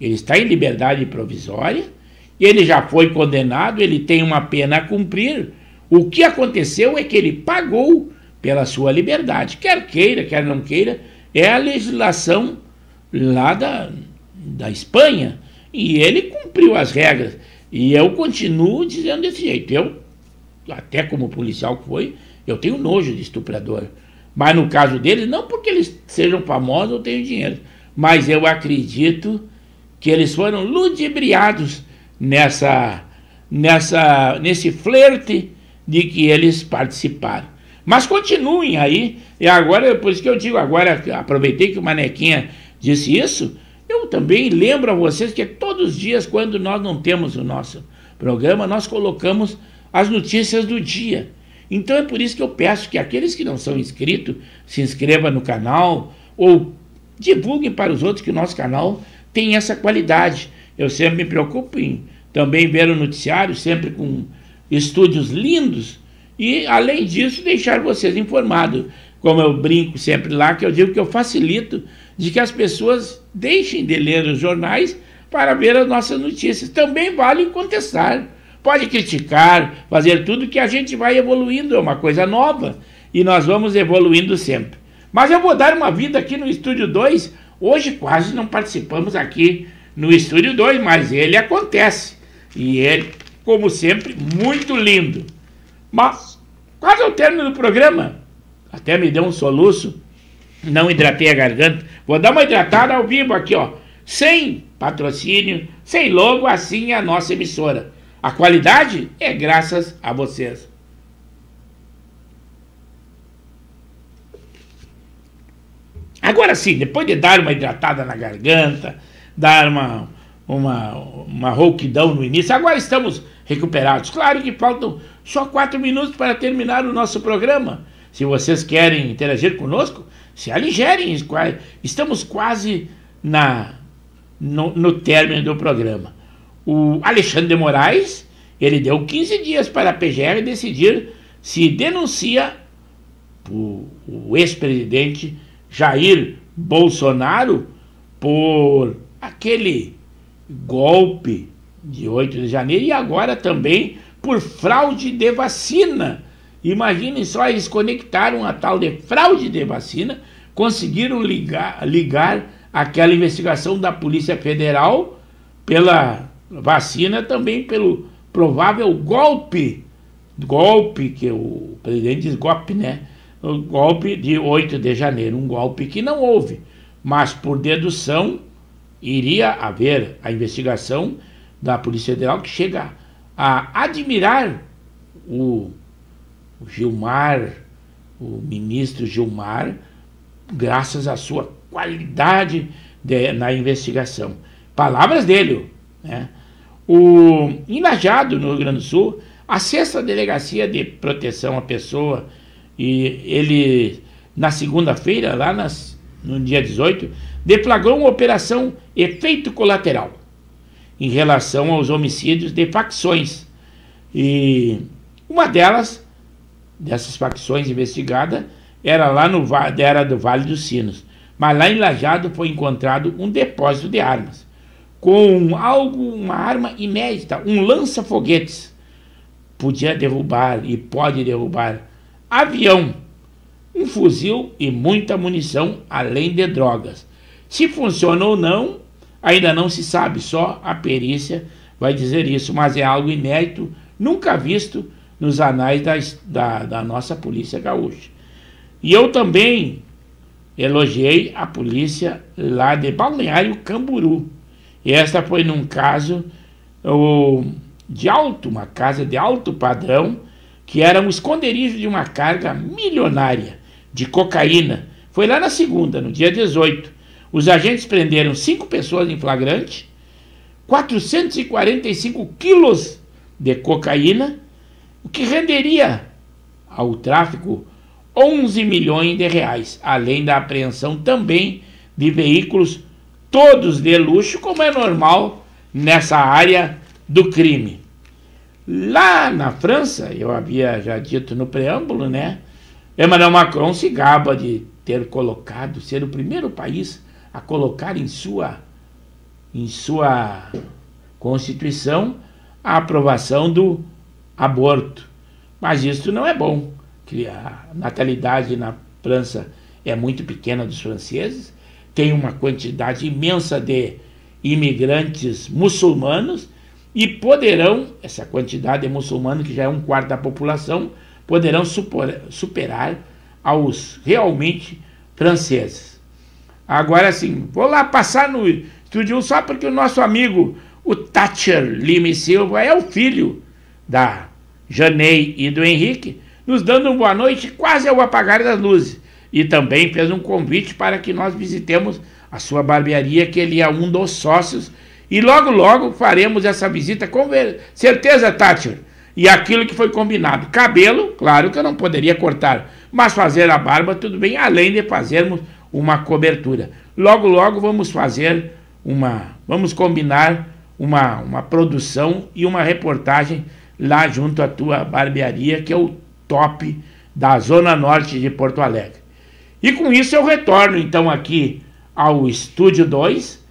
S1: Ele está em liberdade provisória, ele já foi condenado, ele tem uma pena a cumprir. O que aconteceu é que ele pagou pela sua liberdade. Quer queira, quer não queira, é a legislação lá da Espanha. E ele cumpriu as regras. E eu continuo dizendo desse jeito. Eu, até como policial que foi, eu tenho nojo de estuprador. Mas no caso deles, não porque eles sejam famosos ou tenham dinheiro, mas eu acredito que eles foram ludibriados nesse flerte de que eles participaram. Mas continuem aí, e agora, por isso que eu digo, agora aproveitei que o Manequinha disse isso, eu também lembro a vocês que todos os dias, quando nós não temos o nosso programa, nós colocamos as notícias do dia. Então é por isso que eu peço que aqueles que não são inscritos, se inscrevam no canal ou divulguem para os outros que o nosso canal tem essa qualidade. Eu sempre me preocupo em também ver o noticiário, sempre com estúdios lindos, e além disso deixar vocês informados. Como eu brinco sempre lá, que eu digo que eu facilito de que as pessoas deixem de ler os jornais para ver as nossas notícias. Também vale contestar. Pode criticar, fazer tudo, que a gente vai evoluindo, é uma coisa nova e nós vamos evoluindo sempre. Mas eu vou dar uma vida aqui no Estúdio 2, hoje quase não participamos aqui no Estúdio 2, mas ele acontece. E ele, como sempre, muito lindo. Mas quase ao término do programa, até me deu um soluço, não hidratei a garganta, vou dar uma hidratada ao vivo aqui, ó, sem patrocínio, sem logo, assim é a nossa emissora. A qualidade é graças a vocês. Agora sim, depois de dar uma hidratada na garganta, dar uma rouquidão no início, agora estamos recuperados. Claro que faltam só 4 minutos para terminar o nosso programa. Se vocês querem interagir conosco, se aligerem. Estamos quase no término do programa. O Alexandre de Moraes, ele deu 15 dias para a PGR decidir se denuncia o ex-presidente Jair Bolsonaro por aquele golpe de 8 de janeiro e agora também por fraude de vacina. Imaginem só, eles conectaram a tal de fraude de vacina, conseguiram ligar aquela investigação da Polícia Federal pela vacina, também pelo provável golpe que o presidente diz golpe, né? O golpe de 8 de janeiro, um golpe que não houve, mas por dedução iria haver a investigação da Polícia Federal, que chega a admirar o Gilmar, o ministro Gilmar, graças à sua qualidade na investigação. Palavras dele, né? Em Lajeado, no Rio Grande do Sul, a 6ª Delegacia de Proteção à Pessoa, e ele, na segunda-feira, lá no dia 18, deflagrou uma operação efeito colateral em relação aos homicídios de facções. E uma dessas facções investigadas, era lá era do Vale dos Sinos. Mas lá em Lajeado foi encontrado um depósito de armas, com uma arma inédita, um lança-foguetes. Podia derrubar e pode derrubar avião, um fuzil e muita munição, além de drogas. Se funciona ou não, ainda não se sabe, só a perícia vai dizer isso, mas é algo inédito, nunca visto nos anais da nossa polícia gaúcha. E eu também elogiei a polícia lá de Balneário Camboriú. E esta foi num caso uma casa de alto padrão, que era um esconderijo de uma carga milionária de cocaína. Foi lá na segunda, no dia 18. Os agentes prenderam 5 pessoas em flagrante, 445 quilos de cocaína, o que renderia ao tráfico 11 milhões de reais, além da apreensão também de veículos todos de luxo, como é normal nessa área do crime. Lá na França, eu havia já dito no preâmbulo, né? Emmanuel Macron se gaba de ter colocado, ser o primeiro país a colocar em sua Constituição a aprovação do aborto. Mas isso não é bom, que a natalidade na França é muito pequena dos franceses, tem uma quantidade imensa de imigrantes muçulmanos e poderão, essa quantidade de muçulmanos, que já é 1/4 da população, poderão superar aos realmente franceses. Agora sim, vou lá passar no estúdio só porque o nosso amigo, o Thatcher Lima e Silva, é o filho da Janei e do Henrique, nos dando uma boa noite quase ao apagar das luzes. E também fez um convite para que nós visitemos a sua barbearia, que ele é um dos sócios. E logo, logo faremos essa visita, com certeza, Thatcher. E aquilo que foi combinado. Cabelo, claro que eu não poderia cortar, mas fazer a barba, tudo bem, além de fazermos uma cobertura. Logo, logo vamos fazer vamos combinar uma produção e uma reportagem lá junto à tua barbearia, que é o top da Zona Norte de Porto Alegre. E com isso eu retorno então aqui ao Estúdio 2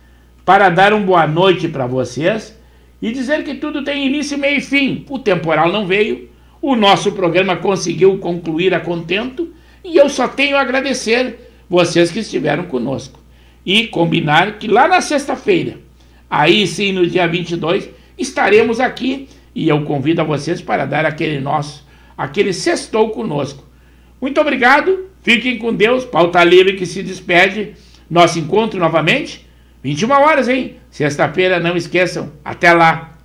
S1: para dar uma boa noite para vocês e dizer que tudo tem início, meio e fim. O temporal não veio, o nosso programa conseguiu concluir a contento e eu só tenho a agradecer vocês que estiveram conosco. E combinar que lá na sexta-feira, aí sim no dia 22, estaremos aqui e eu convido a vocês para dar aquele sextou conosco. Muito obrigado, fiquem com Deus, Pauta Livre que se despede, nosso encontro novamente, 21 horas, hein? Sexta-feira, não esqueçam, até lá!